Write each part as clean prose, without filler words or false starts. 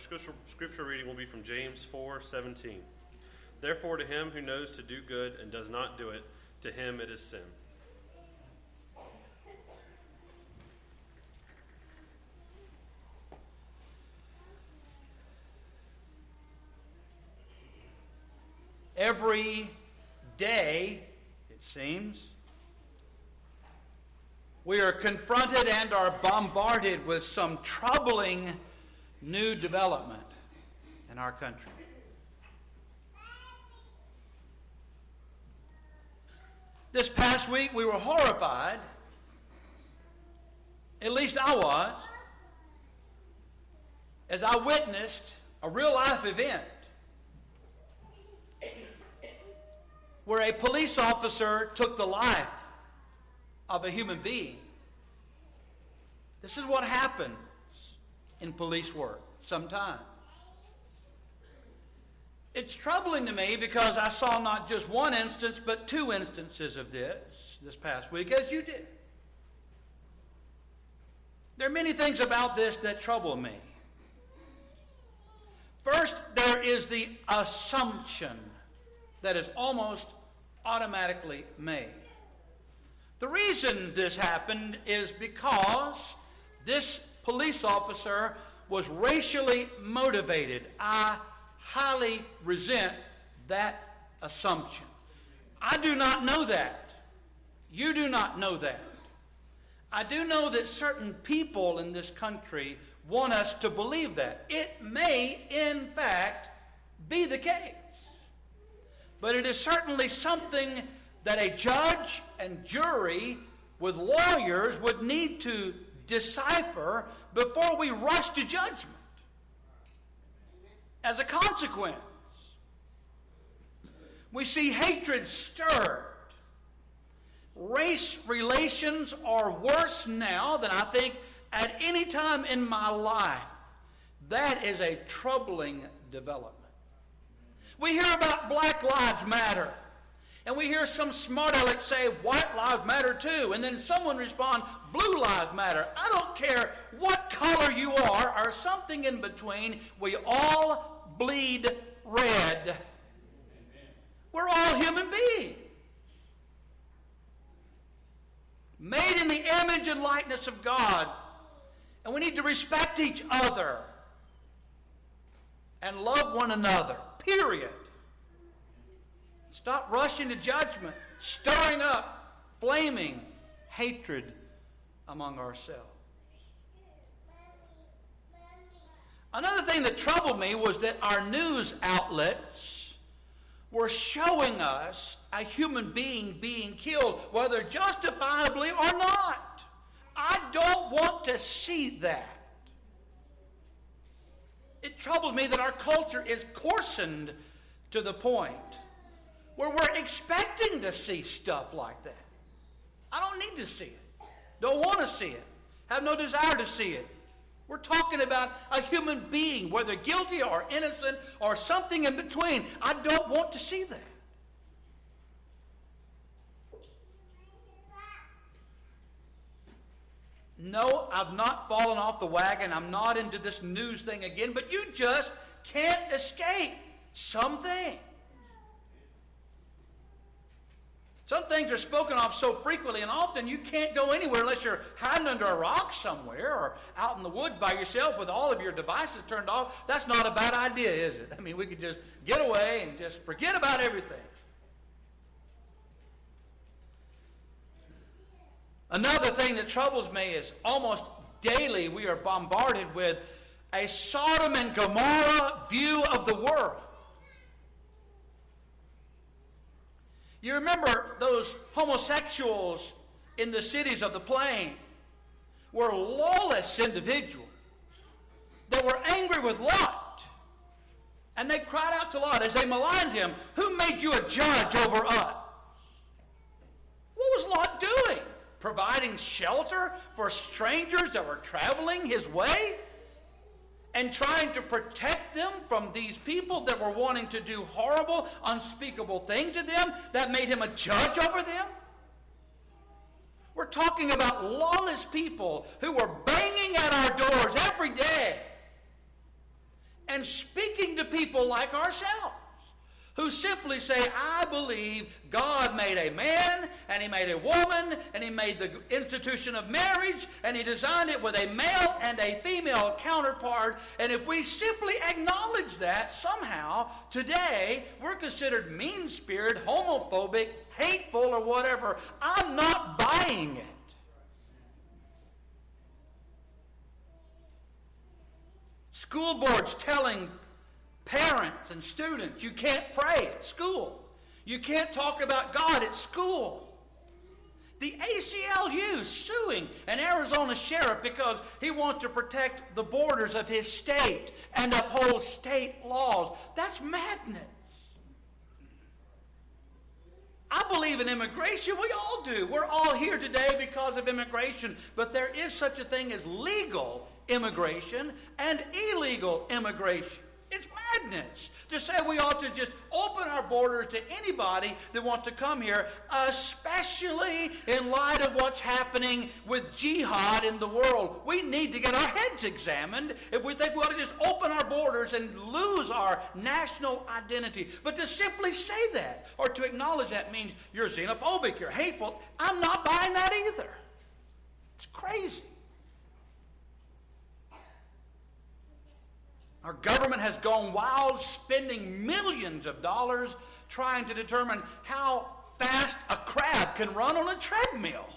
scripture reading will be from James 4:17. Therefore, to him who knows to do good and does not do it, to him it is sin. Every day, it seems, we are confronted and are bombarded with some troubling new development in our country. This past week we were horrified, at least I was, as I witnessed a real life event where a police officer took the life of a human being. This is what happens in police work sometimes. It's troubling to me because I saw not just one instance, but two instances of this past week, as you did. There are many things about this that trouble me. First, there is the assumption that is almost automatically made. The reason this happened is because this police officer was racially motivated. I highly resent that assumption. I do not know that. You do not know that. I do know that certain people in this country want us to believe that. It may, in fact, be the case. But it is certainly something that a judge and jury with lawyers would need to decipher before we rush to judgment. As a consequence, we see hatred stirred. Race relations are worse now than I think at any time in my life. That is a troubling development. We hear about Black Lives Matter, and we hear some smart aleck say white lives matter too, and then someone respond, blue lives matter. I don't care what color you are or something in between, we all bleed red. We're all human beings, made in the image and likeness of God, and we need to respect each other and love one another, period. Stop rushing to judgment, stirring up, flaming hatred among ourselves. Another thing that troubled me was that our news outlets were showing us a human being being killed, whether justifiably or not. I don't want to see that. It troubled me that our culture is coarsened to the point where we're expecting to see stuff like that. I don't need to see it. Don't want to see it. Have no desire to see it. We're talking about a human being, whether guilty or innocent or something in between. I don't want to see that. No, I've not fallen off the wagon. I'm not into this news thing again, but you just can't escape something. Some things are spoken of so frequently and often you can't go anywhere unless you're hiding under a rock somewhere or out in the woods by yourself with all of your devices turned off. That's not a bad idea, is it? I mean, we could just get away and just forget about everything. Another thing that troubles me is almost daily we are bombarded with a Sodom and Gomorrah view of the world. You remember those homosexuals in the cities of the plain were lawless individuals. They were angry with Lot. And they cried out to Lot as they maligned him, "Who made you a judge over us?" What was Lot doing? Providing shelter for strangers that were traveling his way? And trying to protect them from these people that were wanting to do horrible, unspeakable things to them that made him a judge over them? We're talking about lawless people who were banging at our doors every day. and speaking to people like ourselves, who simply say, I believe God made a man, and he made a woman, and he made the institution of marriage, and he designed it with a male and a female counterpart. And if we simply acknowledge that, somehow, today, we're considered mean-spirited, homophobic, hateful, or whatever. I'm not buying it. School boards telling parents and students, you can't pray at school. You can't talk about God at school. The ACLU suing an Arizona sheriff because he wants to protect the borders of his state and uphold state laws. That's madness. I believe in immigration. We all do. We're all here today because of immigration. But there is such a thing as legal immigration and illegal immigration. It's madness to say we ought to just open our borders to anybody that wants to come here, especially in light of what's happening with jihad in the world. We need to get our heads examined if we think we ought to just open our borders and lose our national identity. But to simply say that or to acknowledge that means you're xenophobic, you're hateful. I'm not buying that either. It's crazy. Our government has gone wild, spending millions of dollars trying to determine how fast a crab can run on a treadmill.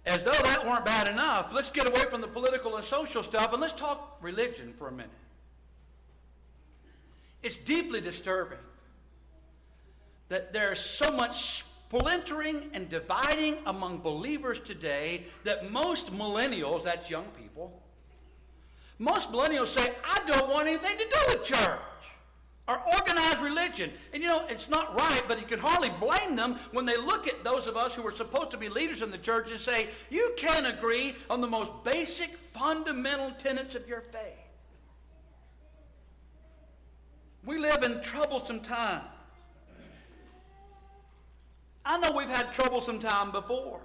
As though that weren't bad enough, let's get away from the political and social stuff and let's talk religion for a minute. It's deeply disturbing that there's so much splintering and dividing among believers today that most millennials, that's young people, most millennials say, I don't want anything to do with church or organized religion. And you know, it's not right, but you can hardly blame them when they look at those of us who are supposed to be leaders in the church and say, you can't agree on the most basic, fundamental tenets of your faith. We live in troublesome times. I know we've had troublesome time before,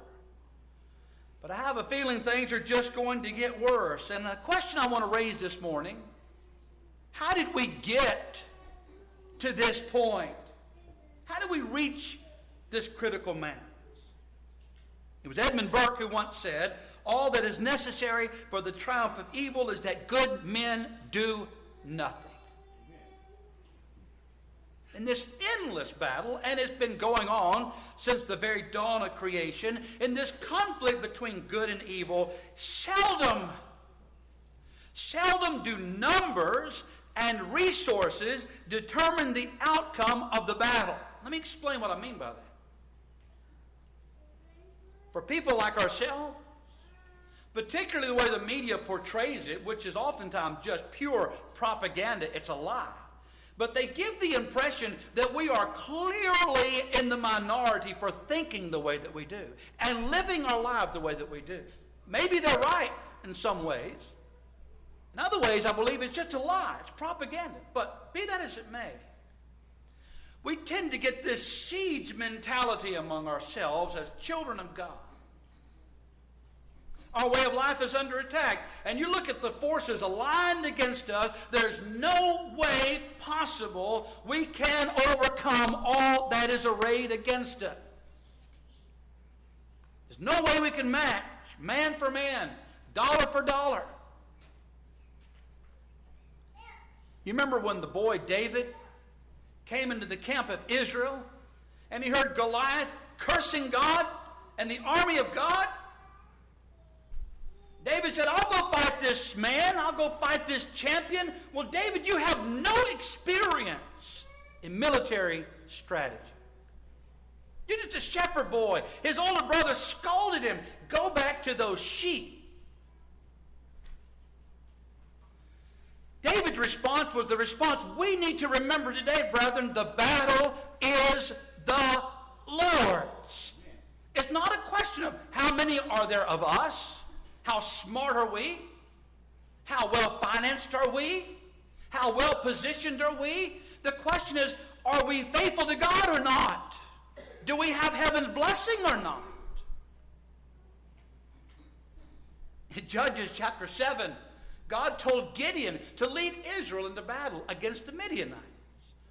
but I have a feeling things are just going to get worse. And a question I want to raise this morning, how did we get to this point? How did we reach this critical mass? It was Edmund Burke who once said, all that is necessary for the triumph of evil is that good men do nothing. In this endless battle, and it's been going on since the very dawn of creation, in this conflict between good and evil, seldom do numbers and resources determine the outcome of the battle. Let me explain what I mean by that. For people like ourselves, particularly the way the media portrays it, which is oftentimes just pure propaganda, it's a lie. But they give the impression that we are clearly in the minority for thinking the way that we do and living our lives the way that we do. Maybe they're right in some ways. In other ways, I believe it's just a lie. It's propaganda. But be that as it may, we tend to get this siege mentality among ourselves as children of God. Our way of life is under attack. And you look at the forces aligned against us, there's no way possible we can overcome all that is arrayed against us. There's no way we can match, man for man, dollar for dollar. You remember when the boy David came into the camp of Israel and he heard Goliath cursing God and the army of God? David said, I'll go fight this man. I'll go fight this champion. Well, David, you have no experience in military strategy. You're just a shepherd boy. His older brother scolded him. Go back to those sheep. David's response was the response we need to remember today, brethren. The battle is the Lord's. It's not a question of how many are there of us. How smart are we? How well financed are we? How well positioned are we? The question is, are we faithful to God or not? Do we have heaven's blessing or not? In Judges chapter 7, God told Gideon to lead Israel into battle against the Midianites.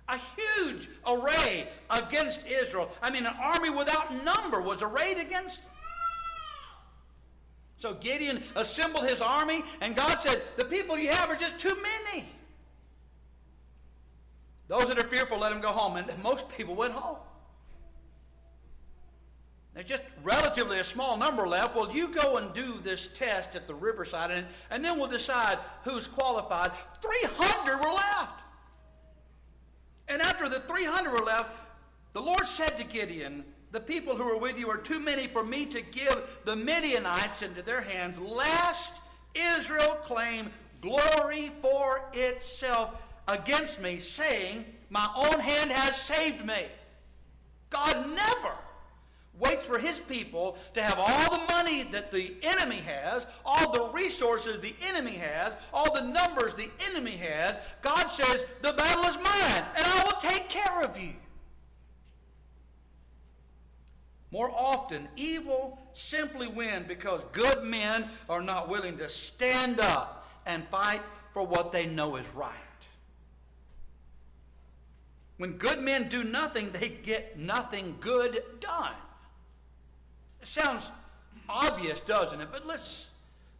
A huge array against Israel. I mean, an army without number was arrayed against them. So Gideon assembled his army, and God said, the people you have are just too many. Those that are fearful, let them go home. And most people went home. There's just relatively a small number left. Well, you go and do this test at the riverside, and then we'll decide who's qualified. 300 were left. And after the 300 were left, the Lord said to Gideon, the people who are with you are too many for me to give the Midianites into their hands, lest Israel claim glory for itself against me, saying, my own hand has saved me. God never waits for his people to have all the money that the enemy has, all the resources the enemy has, all the numbers the enemy has. God says, the battle is mine, and I will take care of you. More often, evil simply wins because good men are not willing to stand up and fight for what they know is right. When good men do nothing, they get nothing good done. It sounds obvious, doesn't it? But let's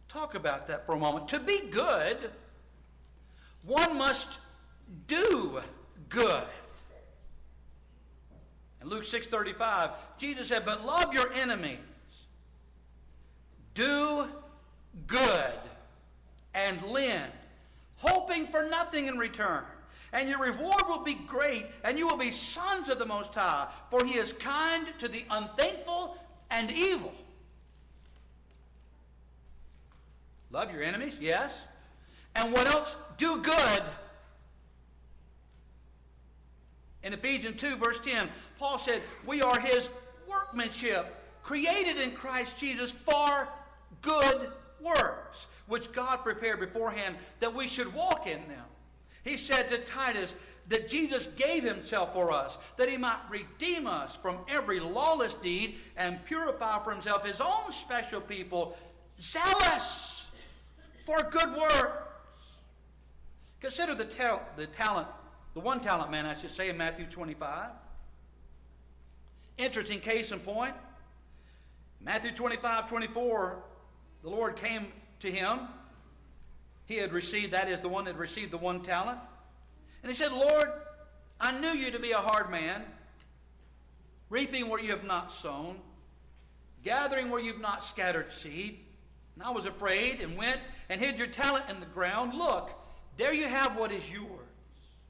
talk about that for a moment. To be good, one must do good. In Luke 6:35, Jesus said, but love your enemies. Do good and lend, hoping for nothing in return. And your reward will be great, and you will be sons of the Most High, for he is kind to the unthankful and evil. Love your enemies, yes. And what else? Do good. In Ephesians 2, verse 10, Paul said, we are his workmanship, created in Christ Jesus for good works, which God prepared beforehand that we should walk in them. He said to Titus that Jesus gave himself for us, that he might redeem us from every lawless deed and purify for himself his own special people, zealous for good works. Consider the one talent man, I should say, in Matthew 25. Interesting case in point. Matthew 25:24, the Lord came to him. He had received, that is the one that received the one talent. And he said, Lord, I knew you to be a hard man, reaping where you have not sown, gathering where you've not scattered seed. And I was afraid and went and hid your talent in the ground. Look, there you have what is yours.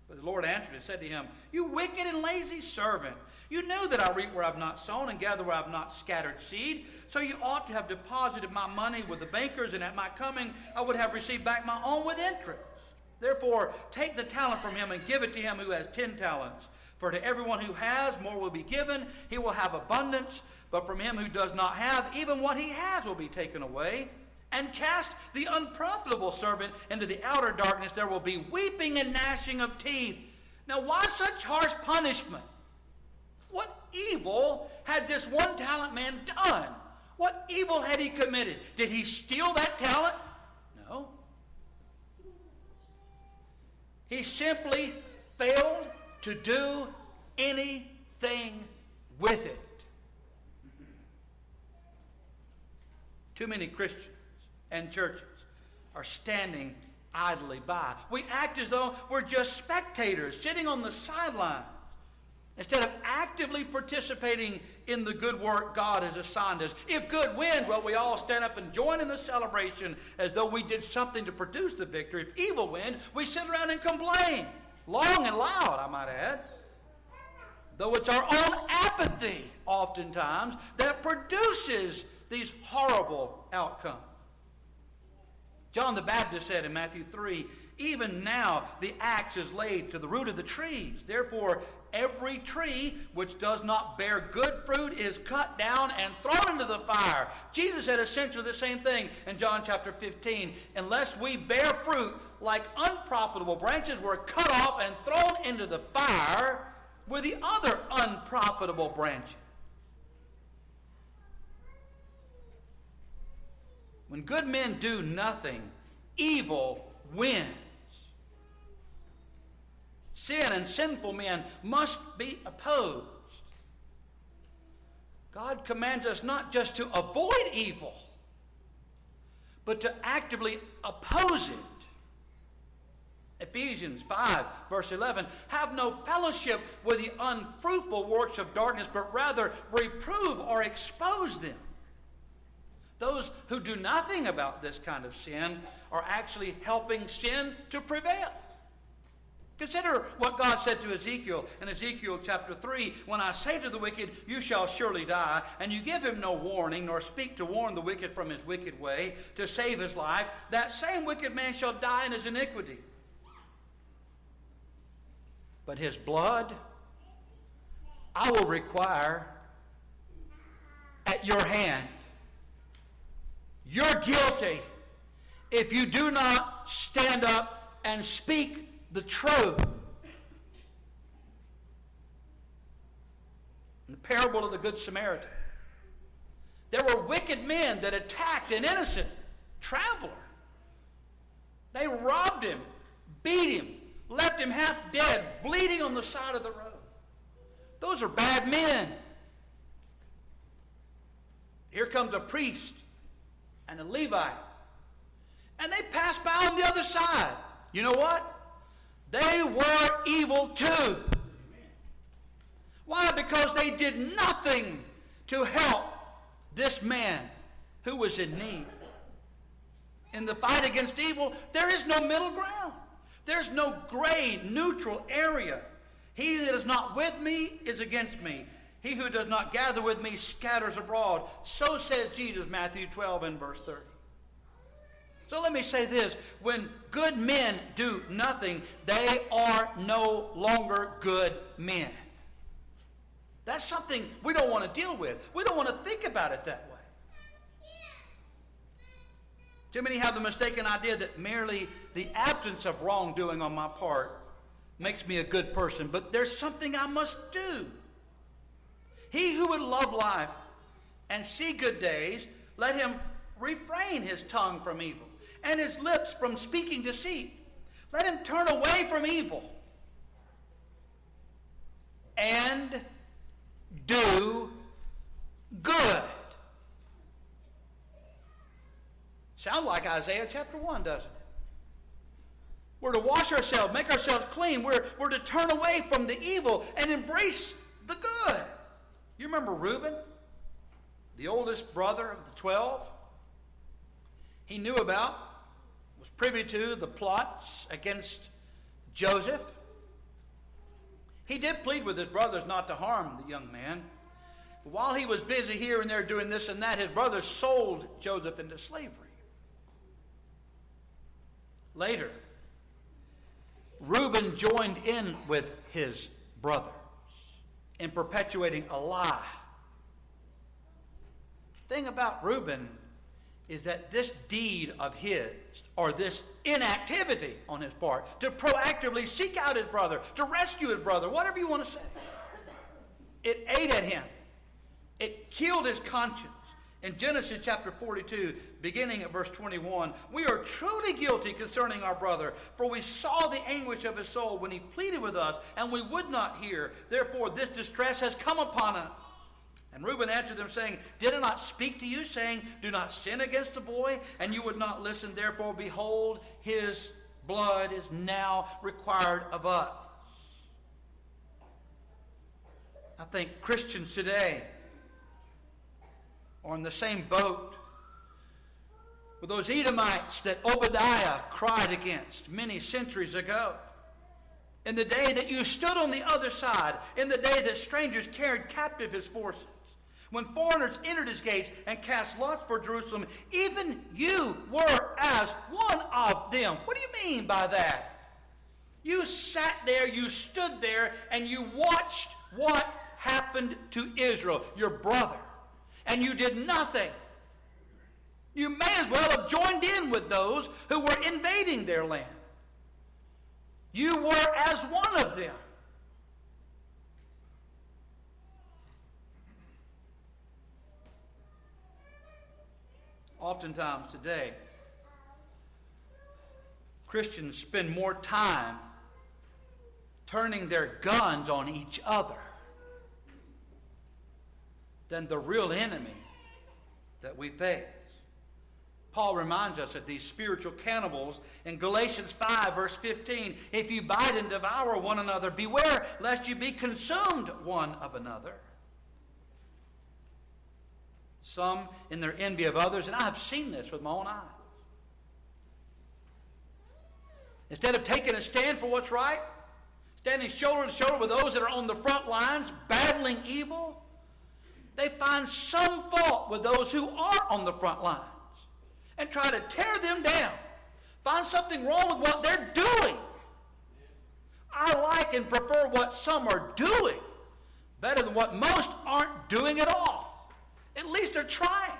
But the Lord answered and said to him, you wicked and lazy servant, you knew that I reap where I have not sown and gather where I have not scattered seed. So you ought to have deposited my money with the bankers, and at my coming I would have received back my own with interest. Therefore, take the talent from him and give it to him who has 10 talents. For to everyone who has, more will be given. He will have abundance. But from him who does not have, even what he has will be taken away. And cast the unprofitable servant into the outer darkness. There will be weeping and gnashing of teeth. Now, why such harsh punishment? What evil had this one talent man done? What evil had he committed? Did he steal that talent? No. He simply failed to do anything with it. Too many Christians and churches are standing idly by. We act as though we're just spectators sitting on the sidelines instead of actively participating in the good work God has assigned us. If good wins, well, we all stand up and join in the celebration as though we did something to produce the victory. If evil wins, we sit around and complain, long and loud, I might add. Though it's our own apathy, oftentimes, that produces these horrible outcomes. John the Baptist said in Matthew 3, even now the axe is laid to the root of the trees. Therefore, every tree which does not bear good fruit is cut down and thrown into the fire. Jesus said essentially the same thing in John chapter 15. Unless we bear fruit like unprofitable branches, we're cut off and thrown into the fire with the other unprofitable branches. When good men do nothing, evil wins. Sin and sinful men must be opposed. God commands us not just to avoid evil, but to actively oppose it. Ephesians 5, verse 11, have no fellowship with the unfruitful works of darkness, but rather reprove or expose them. Those who do nothing about this kind of sin are actually helping sin to prevail. Consider what God said to Ezekiel in Ezekiel chapter 3, when I say to the wicked, you shall surely die, and you give him no warning, nor speak to warn the wicked from his wicked way, to save his life, that same wicked man shall die in his iniquity. But his blood I will require at your hand. You're guilty if you do not stand up and speak the truth. In the parable of the Good Samaritan, there were wicked men that attacked an innocent traveler. They robbed him, beat him, left him half dead, bleeding on the side of the road. Those are bad men. Here comes a priest and a Levite, and they pass by on the other side. You know what? They were evil too. Why? Because they did nothing to help this man who was in need. In the fight against evil, there is no middle ground. There's no gray, neutral area. He that is not with me is against me. He who does not gather with me scatters abroad. So says Jesus, Matthew 12 and verse 30. So let me say this. When good men do nothing, they are no longer good men. That's something we don't want to deal with. We don't want to think about it that way. Too many have the mistaken idea that merely the absence of wrongdoing on my part makes me a good person. But there's something I must do. He who would love life and see good days, let him refrain his tongue from evil and his lips from speaking deceit. Let him turn away from evil and do good. Sounds like Isaiah chapter 1, doesn't it? We're to wash ourselves, make ourselves clean. We're to turn away from the evil and embrace the good. You remember Reuben, the oldest brother of the 12? He knew about, was privy to the plots against Joseph. He did plead with his brothers not to harm the young man. But while he was busy here and there doing this and that, his brothers sold Joseph into slavery. Later, Reuben joined in with his brothers in perpetuating a lie. The thing about Reuben is that this deed of his, or this inactivity on his part, to proactively seek out his brother, to rescue his brother, whatever you want to say, it ate at him. It killed his conscience. In Genesis chapter 42, beginning at verse 21, we are truly guilty concerning our brother, for we saw the anguish of his soul when he pleaded with us, and we would not hear. Therefore this distress has come upon us. And Reuben answered them, saying, did I not speak to you, saying, do not sin against the boy? And you would not listen. Therefore, behold, his blood is now required of us. I think Christians today are in the same boat with those Edomites that Obadiah cried against many centuries ago. In the day that you stood on the other side, in the day that strangers carried captive his forces, when foreigners entered his gates and cast lots for Jerusalem, even you were as one of them. What do you mean by that? You sat there, you stood there, and you watched what happened to Israel, your brother. And you did nothing. You may as well have joined in with those who were invading their land. You were as one of them. Oftentimes today, Christians spend more time turning their guns on each other than the real enemy that we face. Paul reminds us of these spiritual cannibals in Galatians 5, verse 15. If you bite and devour one another, beware lest you be consumed one of another. Some in their envy of others, and I have seen this with my own eyes. Instead of taking a stand for what's right, standing shoulder to shoulder with those that are on the front lines, battling evil, they find some fault with those who are on the front lines and try to tear them down. Find something wrong with what they're doing. I like and prefer what some are doing better than what most aren't doing at all. At least they're trying.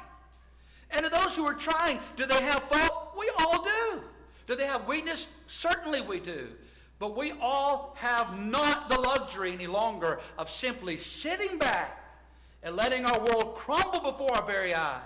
And to those who are trying, do they have fault? We all do. Do they have weakness? Certainly we do. But we all have not the luxury any longer of simply sitting back and letting our world crumble before our very eyes.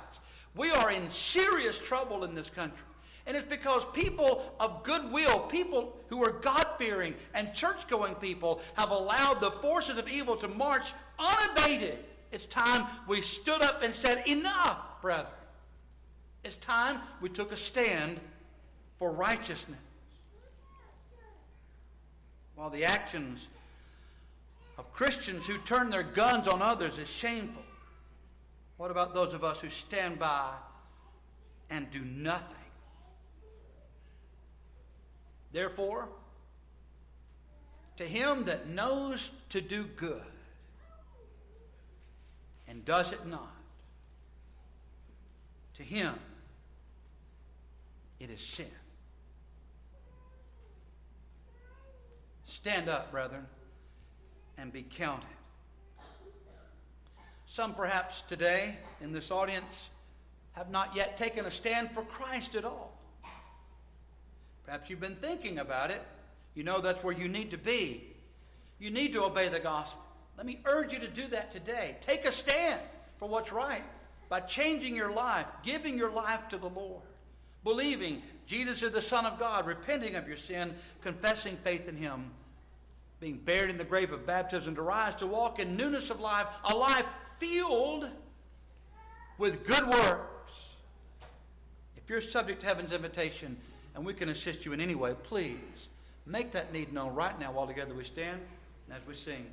We are in serious trouble in this country. And it's because people of goodwill, people who are God-fearing and church-going people, have allowed the forces of evil to march unabated. It's time we stood up and said, enough, brethren. It's time we took a stand for righteousness. While the actions of Christians who turn their guns on others is shameful, what about those of us who stand by and do nothing? Therefore, to him that knows to do good and does it not, to him it is sin. Stand up, brethren, and be counted. Some perhaps today in this audience have not yet taken a stand for Christ at all. Perhaps you've been thinking about it. You know that's where you need to be. You need to obey the gospel. Let me urge you to do that today. Take a stand for what's right by changing your life, giving your life to the Lord, believing Jesus is the Son of God, repenting of your sin, confessing faith in him, being buried in the grave of baptism, to rise to walk in newness of life, a life filled with good works. If you're subject to heaven's invitation and we can assist you in any way, please make that need known right now while together we stand and as we sing.